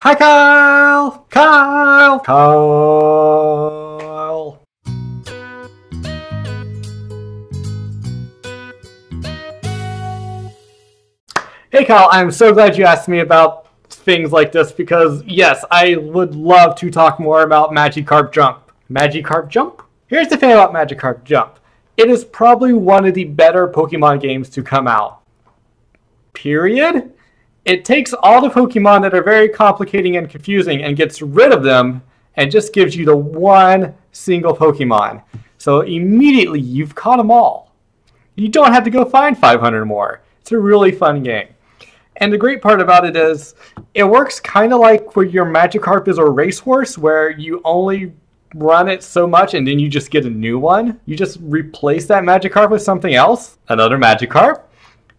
Hi, Kyle! Kyle! Kyle! Hey, Kyle, I'm so glad you asked me about things like this because, yes, I would love to talk more about Magikarp Jump. Magikarp Jump? Here's the thing about Magikarp Jump. It is probably one of the better Pokemon games to come out. Period. It takes all the Pokemon that are very complicating and confusing and gets rid of them and just gives you the one single Pokemon. So immediately you've caught them all. You don't have to go find 500 more. It's a really fun game. And the great part about it is it works kind of like where your Magikarp is a racehorse where you only run it so much and then you just get a new one. You just replace that Magikarp with something else, another Magikarp.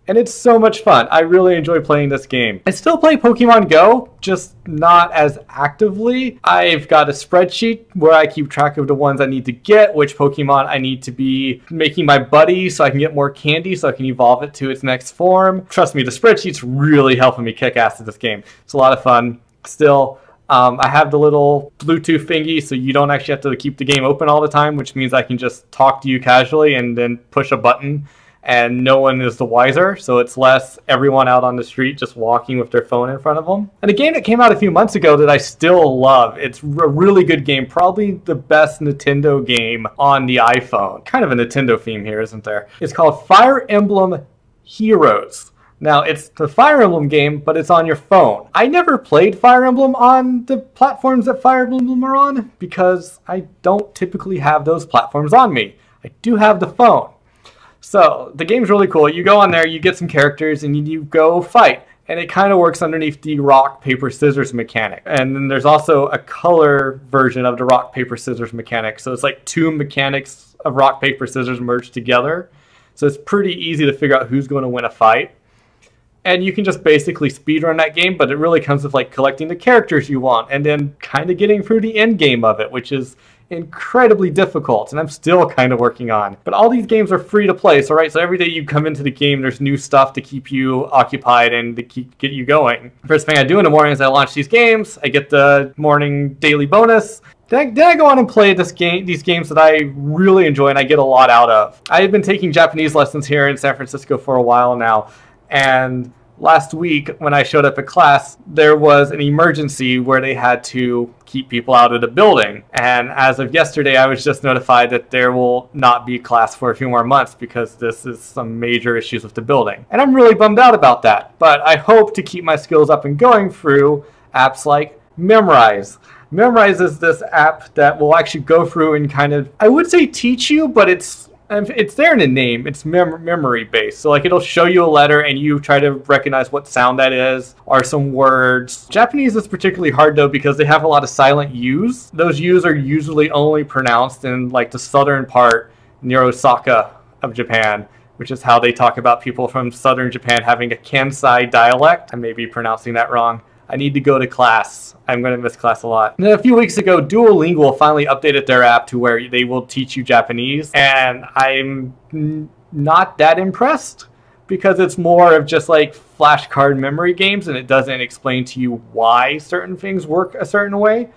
And it's so much fun. I really enjoy playing this game. I still play Pokemon Go, just not as actively. I've got a spreadsheet where I keep track of the ones I need to get, which Pokemon I need to be making my buddy so I can get more candy so I can evolve it to its next form. Trust me, the spreadsheet's really helping me kick ass at this game. It's a lot of fun. Still, I have the little Bluetooth thingy so you don't actually have to keep the game open all the time, which means I can just talk to you casually and then push a button and no one is the wiser, so it's less everyone out on the street just walking with their phone in front of them. And a game that came out a few months ago that I still love, it's a really good game, probably the best Nintendo game on the iPhone. Kind of a Nintendo theme here, isn't there? It's called Fire Emblem Heroes. Now, it's the Fire Emblem game, but it's on your phone. I never played Fire Emblem on the platforms that Fire Emblem are on because I don't typically have those platforms on me. I do have the phone. So the game's really cool. You go on there, you get some characters, and you go fight. And it kind of works underneath the rock, paper, scissors mechanic. And then there's also a color version of the rock, paper, scissors mechanic. So it's like two mechanics of rock, paper, scissors merged together. So it's pretty easy to figure out who's going to win a fight. And you can just basically speedrun that game, but it really comes with like collecting the characters you want and then kind of getting through the end game of it, which is incredibly difficult, and I'm still kind of working on. But all these games are free to play, so every day you come into the game, there's new stuff to keep you occupied and to get you going. First thing I do in the morning is I launch these games, I get the morning daily bonus. Then I go on and play these games that I really enjoy and I get a lot out of. I have been taking Japanese lessons here in San Francisco for a while now, and last week, when I showed up at class, there was an emergency where they had to keep people out of the building. And as of yesterday, I was just notified that there will not be class for a few more months because this is some major issues with the building. And I'm really bummed out about that. But I hope to keep my skills up and going through apps like Memrise. Memrise is this app that will actually go through and kind of, I would say teach you, but it's there in the name. It's memory based. So like it'll show you a letter and you try to recognize what sound that is or some words. Japanese is particularly hard though because they have a lot of silent U's. Those U's are usually only pronounced in like the southern part near Osaka of Japan, which is how they talk about people from southern Japan having a Kansai dialect. I may be pronouncing that wrong. I need to go to class. I'm going to miss class a lot. And then a few weeks ago, Duolingo finally updated their app to where they will teach you Japanese. And I'm not that impressed because it's more of just like flashcard memory games and it doesn't explain to you why certain things work a certain way.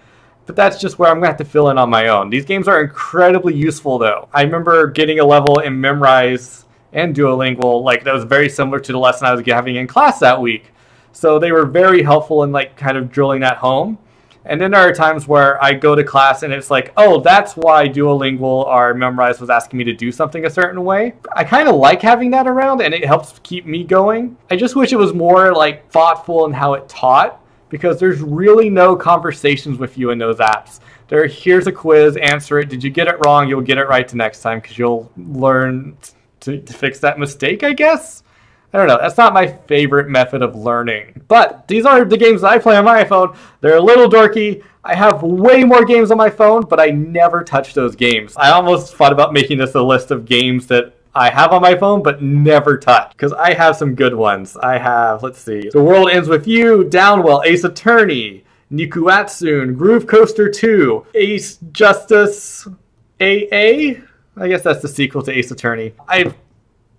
But that's just where I'm going to have to fill in on my own. These games are incredibly useful though. I remember getting a level in Memrise and Duolingo like that was very similar to the lesson I was having in class that week. So they were very helpful in like kind of drilling that home. And then there are times where I go to class and it's like, oh, that's why Duolingo or Memrise was asking me to do something a certain way. I kind of like having that around and it helps keep me going. I just wish it was more like thoughtful in how it taught because there's really no conversations with you in those apps. Here's a quiz, answer it. Did you get it wrong? You'll get it right the next time because you'll learn to fix that mistake, I guess. I don't know, that's not my favorite method of learning. But these are the games that I play on my iPhone. They're a little dorky. I have way more games on my phone, but I never touch those games. I almost thought about making this a list of games that I have on my phone, but never touch. Because I have some good ones. I have, let's see, The World Ends With You, Downwell, Ace Attorney, Nikuatsune, Groove Coaster 2, Ace Justice AA? I guess that's the sequel to Ace Attorney. I've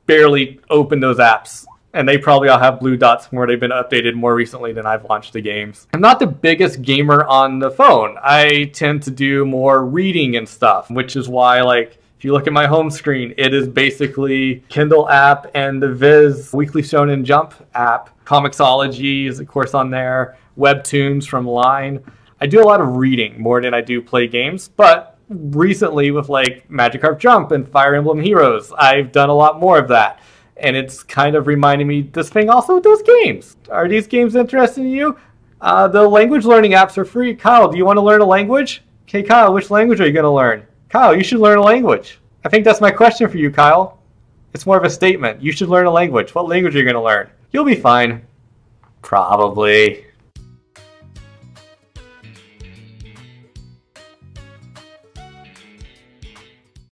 barely opened those apps And they probably all have blue dots where they've been updated more recently than I've launched the games. I'm not the biggest gamer on the phone. I tend to do more reading and stuff, which is why, like, if you look at my home screen, it is basically Kindle app and the Viz Weekly Shonen Jump app. Comixology is, of course, on there. Webtoons from Line. I do a lot of reading more than I do play games, but recently with like Magikarp Jump and Fire Emblem Heroes, I've done a lot more of that. And it's kind of reminding me this thing also does games. Are these games interesting to you? The language learning apps are free. Kyle, do you want to learn a language? Okay, Kyle, which language are you going to learn? Kyle, you should learn a language. I think that's my question for you, Kyle. It's more of a statement. You should learn a language. What language are you going to learn? You'll be fine. Probably.